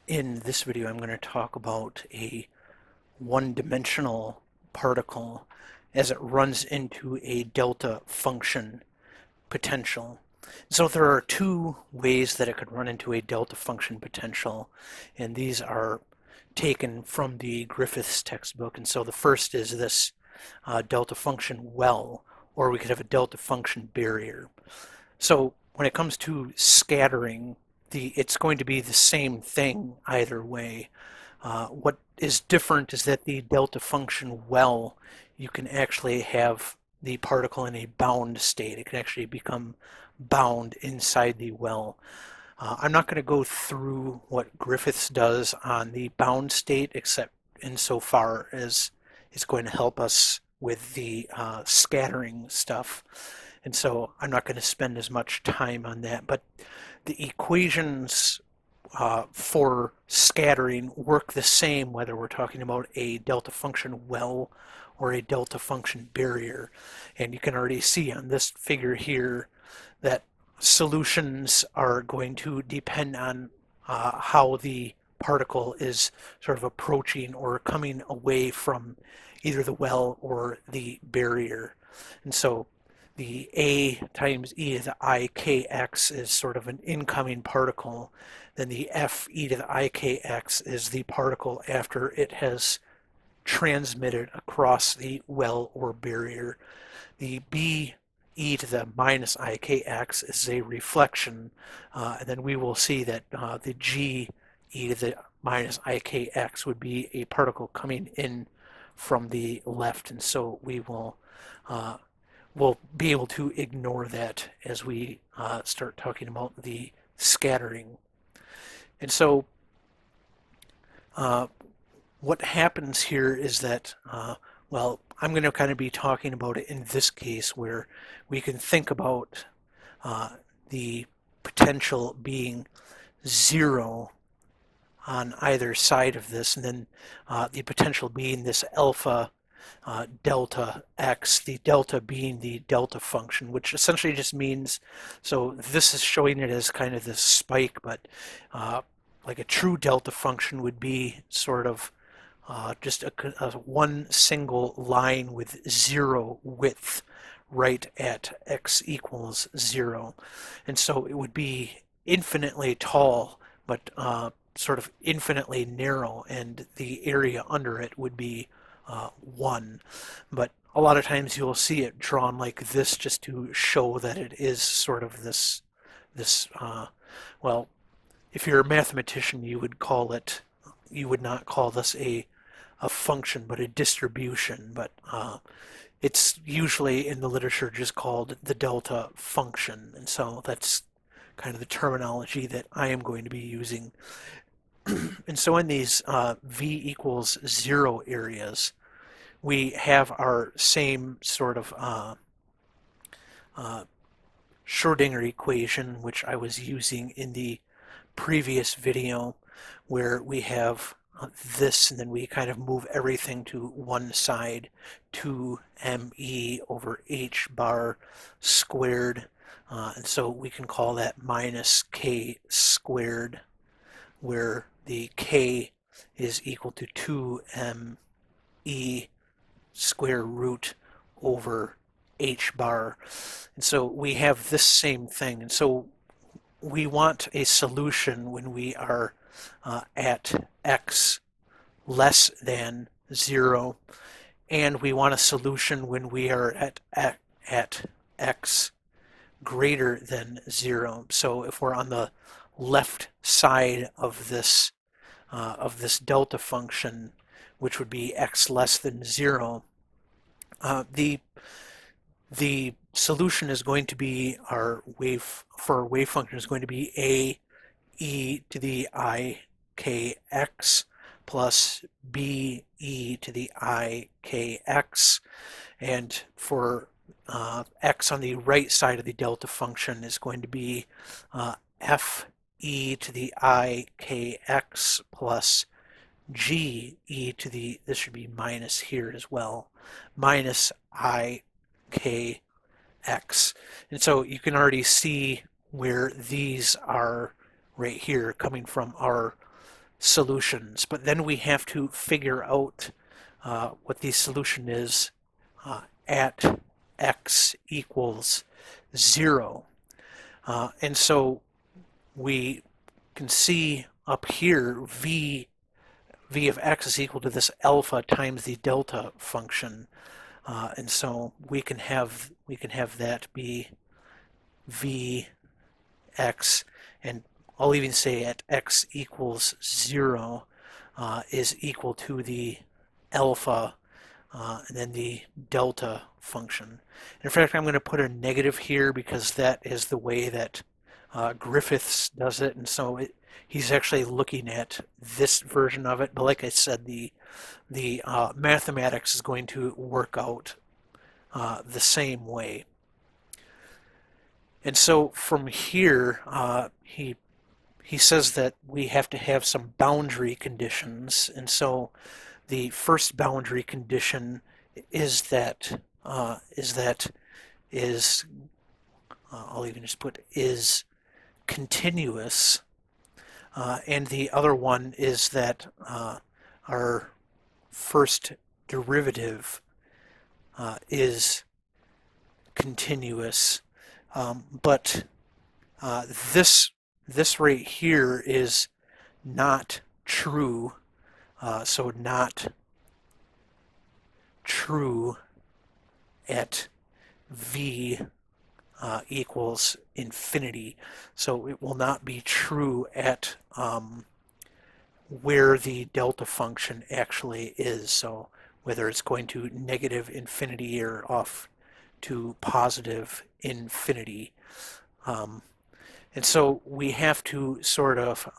In this video, I'm going to talk about a one-dimensional particle as it runs into a delta function potential. So there are two ways that it could run into a delta function potential, and these are taken from the Griffiths textbook. And so the first is this delta function well, or we could have a delta function barrier. So when it comes to scattering, it's going to be the same thing either way. What is different is that the delta function well, you can actually have the particle in a bound state. It can actually become bound inside the well. I'm not going to go through what Griffiths does on the bound state, except insofar as it's going to help us with the scattering stuff. And so I'm not going to spend as much time on that. But the equations for scattering work the same whether we're talking about a delta function well or a delta function barrier. And you can already see on this figure here that solutions are going to depend on how the particle is sort of approaching or coming away from either the well or the barrier. And so the A times e to the ikx is sort of an incoming particle. Then the f e to the ikx is the particle after it has transmitted across the well or barrier. The b e to the minus ikx is a reflection, and then we will see that the g e to the minus ikx would be a particle coming in from the left, and so we'll be able to ignore that as we start talking about the scattering. And so what happens here is that, well, I'm going to kind of be talking about it in this case where we can think about the potential being zero on either side of this, and then the potential being this alpha delta x, the delta being the delta function, which essentially just means, so this is showing it as kind of this spike, but like a true delta function would be sort of just a one single line with zero width right at x equals 0. And so it would be infinitely tall, but sort of infinitely narrow, and the area under it would be 1. But a lot of times you'll see it drawn like this just to show that it is sort of this well, if you're a mathematician, you would not call this a function, but a distribution. But it's usually in the literature just called the delta function. And so that's kind of the terminology that I am going to be using. And so in these v equals 0 areas, we have our same sort of Schrodinger equation, which I was using in the previous video, where we have this, and then we kind of move everything to one side, 2me over h bar squared. And so we can call that minus k squared, where the k is equal to 2me square root over h bar. And so we have this same thing. And so we want a solution when we are at x less than 0, and we want a solution when we are at x greater than 0. So if we're on the left side of this delta function, which would be x less than 0, the solution is going to be for our wave function is going to be a e to the ikx plus b e to the ikx, and for x on the right side of the delta function is going to be f e to the ikx plus g e to the, this should be minus here as well, minus ikx. And so you can already see where these are right here coming from our solutions, but then we have to figure out what the solution is at x equals 0. And so we can see up here v of x is equal to this alpha times the delta function. And so we can have that be Vx, and I'll even say at x equals 0 is equal to the alpha and then the delta function. In fact, I'm going to put a negative here because that is the way that Griffiths does it, and so he's actually looking at this version of it. But like I said, the mathematics is going to work out the same way. And so from here, he says that we have to have some boundary conditions, and so the first boundary condition is that I'll even just put is continuous, and the other one is that our first derivative is continuous, but this right here is not true, so not true at v equals infinity. So it will not be true at where the delta function actually is. So whether it's going to negative infinity or off to positive infinity. And so we have to sort of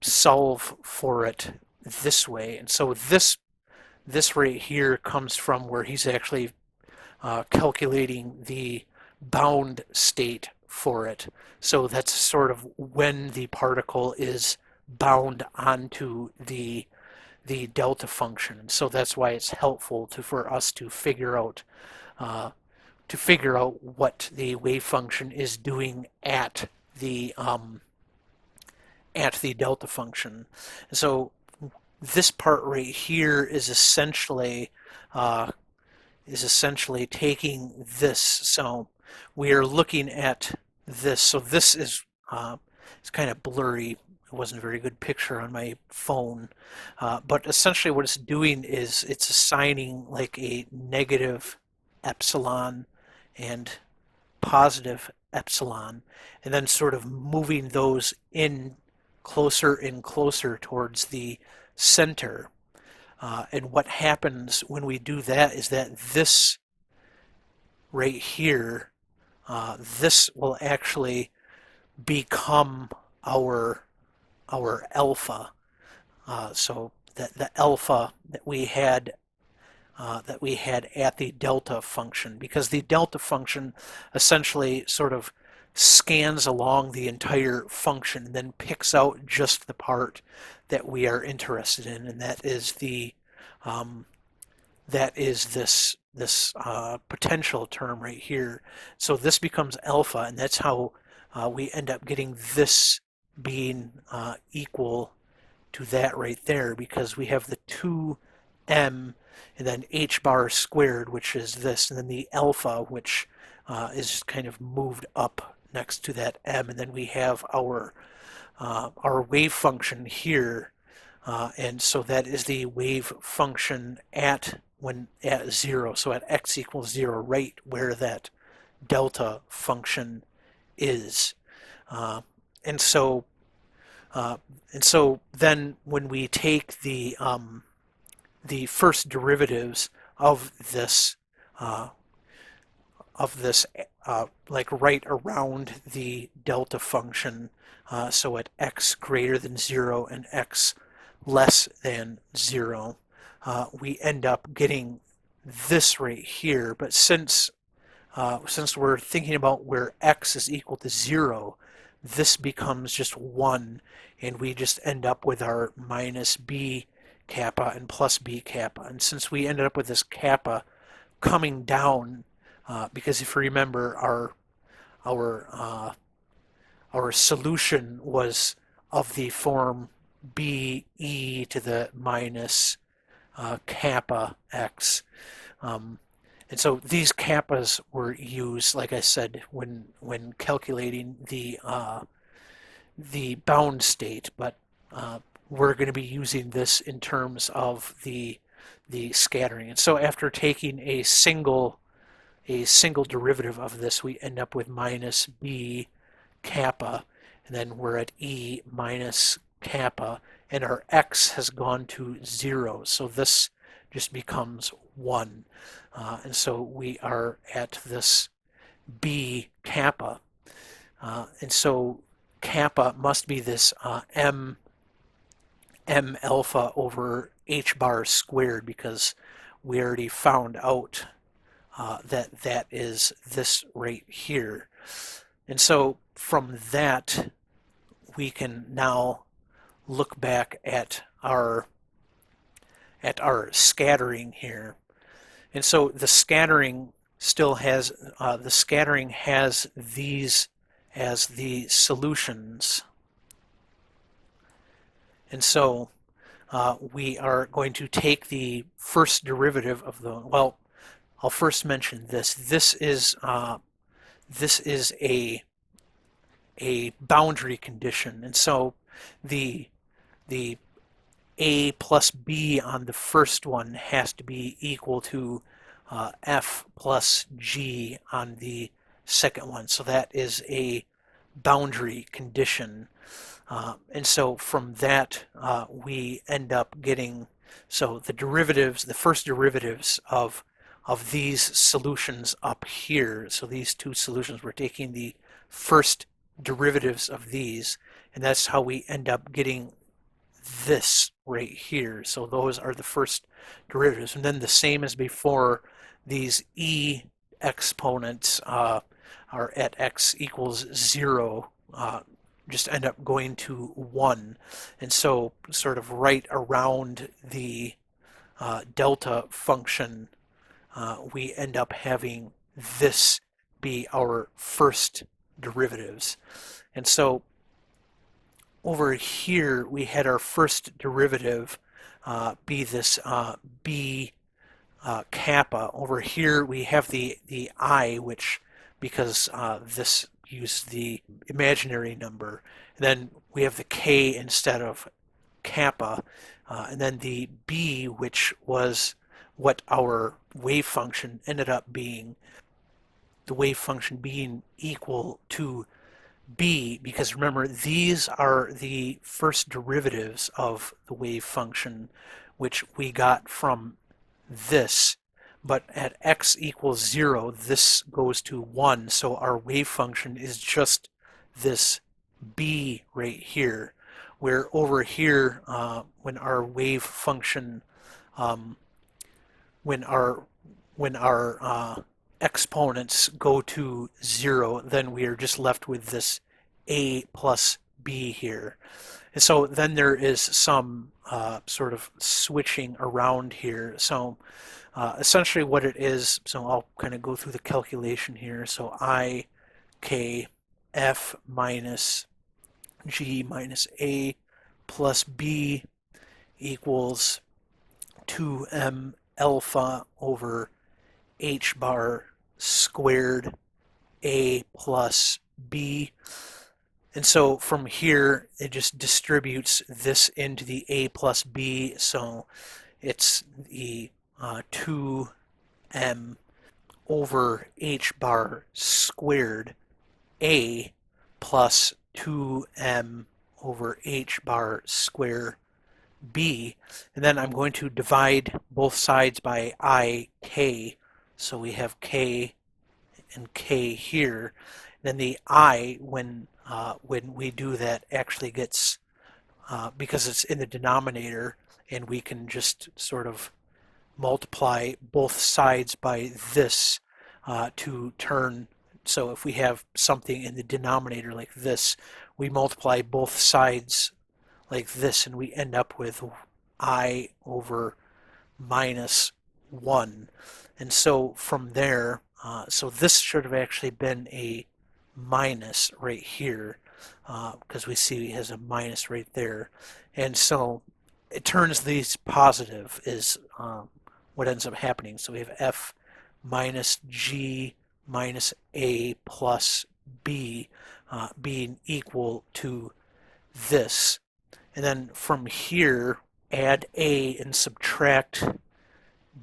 solve for it this way. And so this right here comes from where he's actually calculating the bound state for it. So that's sort of when the particle is bound onto the delta function. So that's why it's helpful for us to figure out what the wave function is doing at the delta function. So this part right here is essentially taking this. So we are looking at this. So this is it's kind of blurry. It wasn't a very good picture on my phone, but essentially what it's doing is it's assigning like a negative epsilon and positive epsilon, and then sort of moving those in closer and closer towards the center. And what happens when we do that is that this right here, this will actually become our alpha. So that the alpha that we had at the delta function, because the delta function essentially sort of scans along the entire function and then picks out just the part that we are interested in, and that is this potential term right here. So this becomes alpha, and that's how we end up getting this being equal to that right there, because we have the 2m and then h bar squared, which is this, and then the alpha, which is kind of moved up next to that m, and then we have our wave function here, and so that is the wave function at 0, so at x equals 0, right where that delta function is. And so then when we take the first derivatives of this like right around the delta function, so at x greater than 0 and x less than 0, we end up getting this right here. But since we're thinking about where x is equal to 0, this becomes just 1, and we just end up with our minus b kappa and plus b kappa. And since we ended up with this kappa coming down, because if you remember, our solution was of the form b e to the minus kappa x. And so these kappas were used, like I said, when calculating the bound state, but we're going to be using this in terms of the scattering. And so after taking a single derivative of this, we end up with minus b kappa, and then we're at e minus kappa, and our x has gone to 0, so this just becomes 1. And so we are at this b kappa. And so kappa must be this m alpha over h bar squared, because we already found out that is this right here. And so from that, we can now look back at our scattering here. And so the scattering still has these as the solutions. And so we are going to take the first derivative of the, well, I'll first mention this. This is a boundary condition, and so the a plus b on the first one has to be equal to f plus g on the second one. So that is a boundary condition. And so from that, we end up getting, so the derivatives, the first derivatives of these solutions up here, so these two solutions, we're taking the first derivatives of these, and that's how we end up getting this right here. So those are the first derivatives. And then the same as before, these e exponents are at x equals 0, just end up going to 1. And so sort of right around the delta function, we end up having this be our first derivatives. And so over here we had our first derivative be this b kappa. Over here we have the I, which, because this used the imaginary number. And then we have the k instead of kappa. And then the b, which was what our wave function ended up being, the wave function being equal to b, because remember, these are the first derivatives of the wave function, which we got from this. But at x equals 0, this goes to 1, so our wave function is just this b right here. Where over here, when our wave function, when our exponents go to 0, then we are just left with this a plus b here. And so then there is some sort of switching around here. So essentially what it is, so I'll kind of go through the calculation here. So I, k, f minus g minus a plus b equals 2m alpha over h bar squared a plus b. And so from here, it just distributes this into the a plus b. So it's the 2m over h bar squared a plus 2m over h bar square b. And then I'm going to divide both sides by ik. So we have k and k here. Then the I, when we do that, actually gets, because it's in the denominator, and we can just sort of multiply both sides by this to turn. So if we have something in the denominator like this, we multiply both sides like this, and we end up with I over minus 1. And so from there, so this should have actually been a minus right here, because we see it has a minus right there. And so it turns these positive is what ends up happening. So we have F minus G minus A plus B being equal to this. And then from here, add A and subtract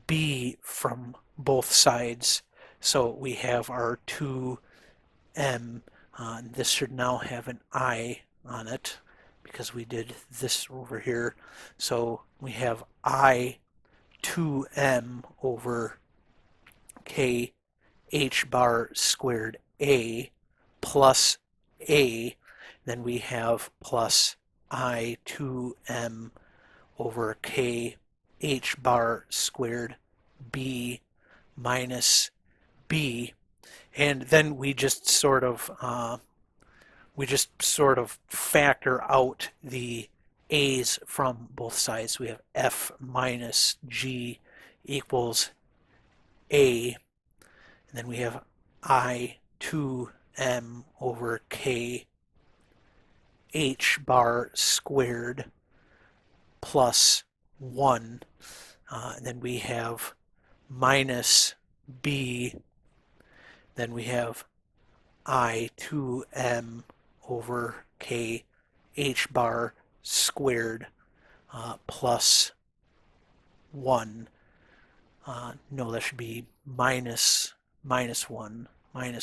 B from both sides. So we have our 2m. This should now have an I on it because we did this over here. So we have I 2m over k h bar squared a plus a. Then we have plus I 2m over k h bar squared b minus b, and then we just sort of factor out the a's from both sides. We have f minus g equals a, and then we have I 2m over k h bar squared plus 1. And then we have minus b. Then we have I 2m over k h bar squared plus 1. No, that should be minus 1. And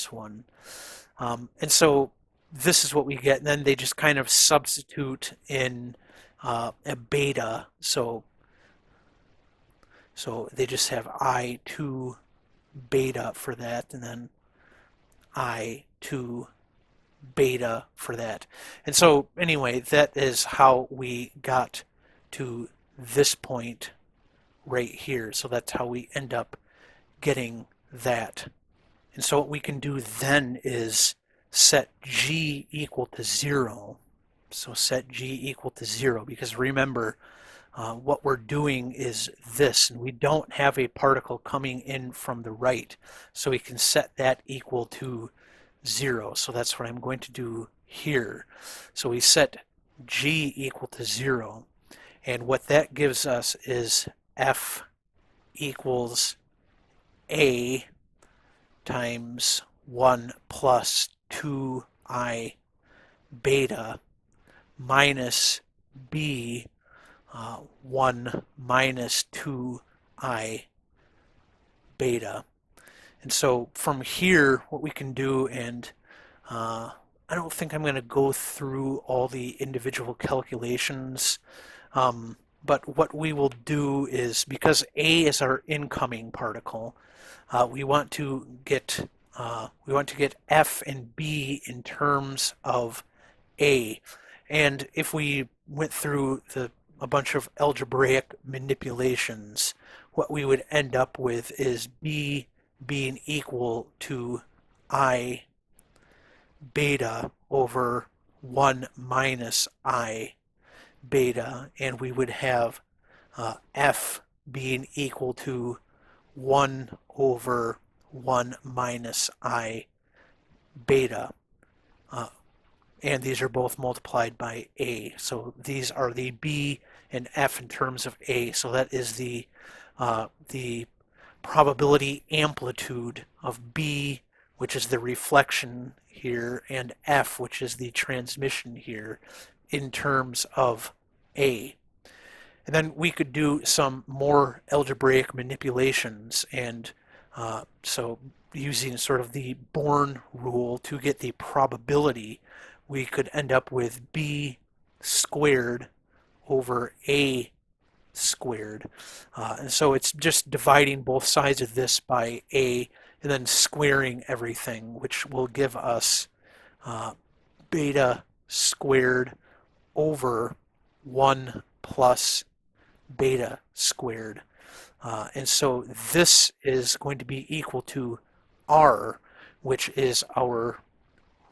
so this is what we get. And then they just kind of substitute in a beta. So they just have I2 beta for that, and then I2 beta for that. And so anyway, that is how we got to this point right here. So that's how we end up getting that. And so what we can do then is set G equal to 0. So set G equal to 0, because remember, what we're doing is this, and we don't have a particle coming in from the right, so we can set that equal to 0. So that's what I'm going to do here. So we set G equal to 0, and what that gives us is F equals A times 1 plus 2I beta minus B 1 minus 2I beta. And so from here, what we can do, and I don't think I'm going to go through all the individual calculations, but what we will do is, because A is our incoming particle, we want to get F and B in terms of A. And if we went through a bunch of algebraic manipulations, what we would end up with is B being equal to I beta over 1 minus I beta, and we would have F being equal to 1 over 1 minus I beta. And these are both multiplied by A. So these are the B and F in terms of A. So that is the probability amplitude of B, which is the reflection here, and F, which is the transmission here, in terms of A. And then we could do some more algebraic manipulations, and so using sort of the Born rule to get the probability, we could end up with B squared over A squared. And so it's just dividing both sides of this by A and then squaring everything, which will give us beta squared over 1 plus beta squared. And so this is going to be equal to R, which is our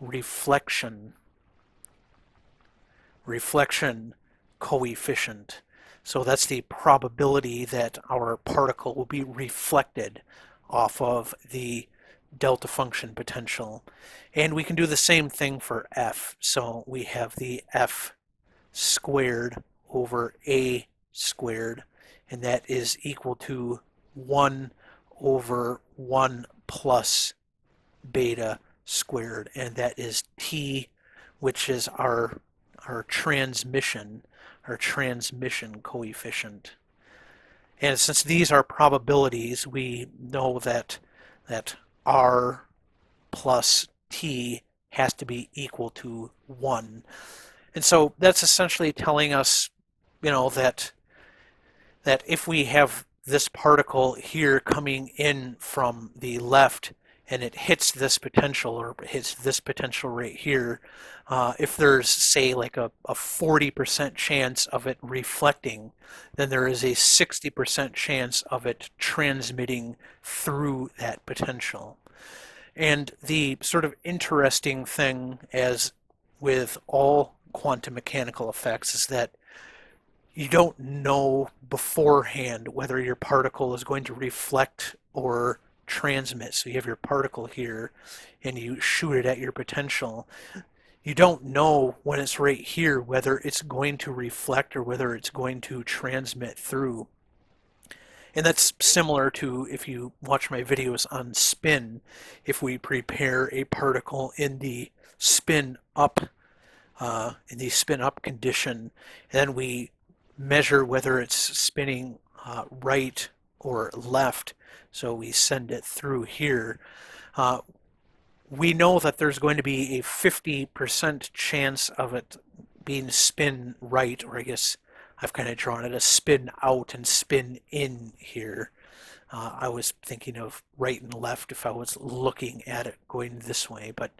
reflection coefficient. So that's the probability that our particle will be reflected off of the delta function potential. And we can do the same thing for F. So we have the F squared over A squared, and that is equal to 1 over 1 plus beta squared, and that is T, which is our transmission coefficient. And since these are probabilities, we know that R plus T has to be equal to 1. And so that's essentially telling us, that if we have this particle here coming in from the left and it hits this potential or hits this potential right here, if there's, say, like a 40% chance of it reflecting, then there is a 60% chance of it transmitting through that potential. And the sort of interesting thing, as with all quantum mechanical effects, is that you don't know beforehand whether your particle is going to reflect or transmit. So you have your particle here and you shoot it at your potential. You don't know when it's right here whether it's going to reflect or whether it's going to transmit through. And that's similar to if you watch my videos on spin. If we prepare a particle in the spin up condition, and we measure whether it's spinning right or left, so we send it through here, we know that there's going to be a 50% chance of it being spin right, or I guess I've kind of drawn it as spin out and spin in here. I was thinking of right and left if I was looking at it going this way, but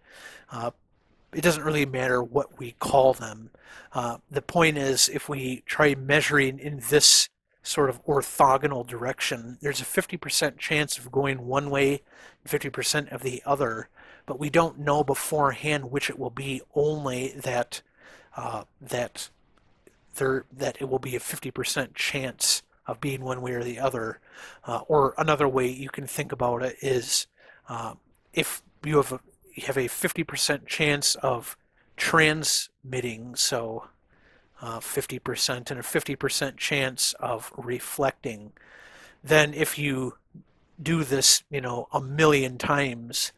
it doesn't really matter what we call them. The point is, if we try measuring in this sort of orthogonal direction, there's a 50% chance of going one way and 50% of the other, but we don't know beforehand which it will be, only that that it will be a 50% chance of being one way or the other. Or another way you can think about it is, if you have a 50% chance of transmitting, so 50%, and a 50% chance of reflecting, then if you do this, a million times,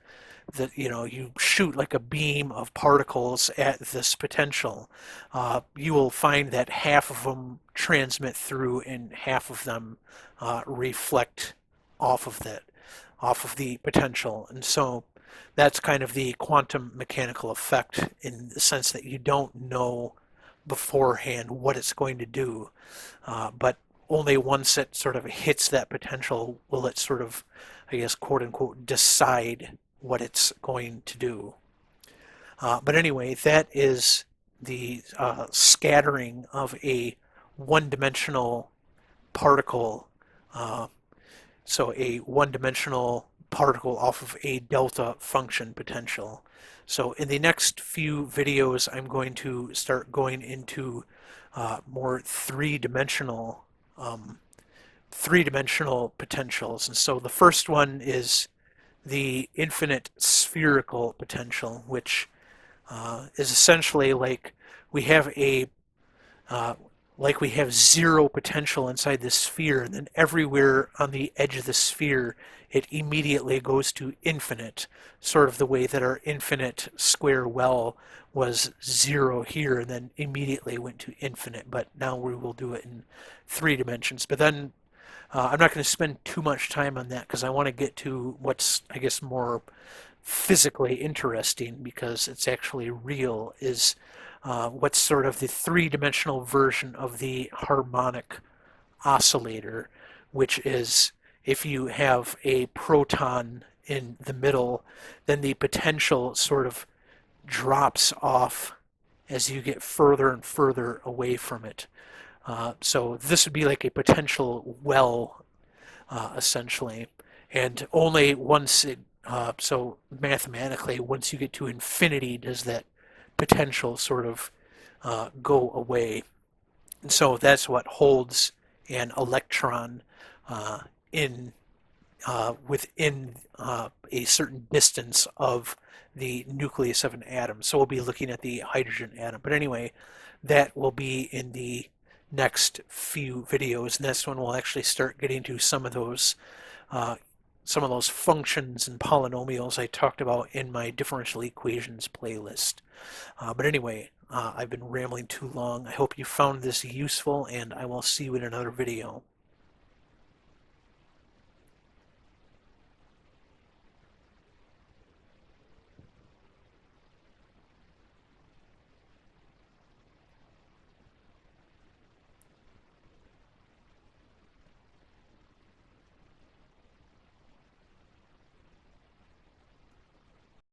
that you shoot like a beam of particles at this potential, you will find that half of them transmit through and half of them reflect off of the potential. And so that's kind of the quantum mechanical effect, in the sense that you don't know beforehand what it's going to do, but only once it sort of hits that potential will it sort of, I guess, quote unquote, decide what it's going to do. But anyway, that is the scattering of a one-dimensional particle. So a one-dimensional particle off of a delta function potential. So in the next few videos, I'm going to start going into more three-dimensional potentials. And so the first one is the infinite spherical potential, which is essentially like we have zero potential inside the sphere, and then everywhere on the edge of the sphere it immediately goes to infinite, sort of the way that our infinite square well was zero here and then immediately went to infinite, but now we will do it in 3 dimensions. But then I'm not going to spend too much time on that, because I want to get to what's, I guess, more physically interesting, because it's actually real, is what's sort of the 3-dimensional version of the harmonic oscillator, which is, if you have a proton in the middle, then the potential sort of drops off as you get further and further away from it. So this would be like a potential well, essentially, and only once so mathematically, once you get to infinity, does that potential sort of go away. And so that's what holds an electron in within a certain distance of the nucleus of an atom. So we'll be looking at the hydrogen atom. But anyway, that will be in the next few videos. And that's when we'll actually start getting to uh, some of those functions and polynomials I talked about in my differential equations playlist. But anyway, I've been rambling too long. I hope you found this useful, and I will see you in another video.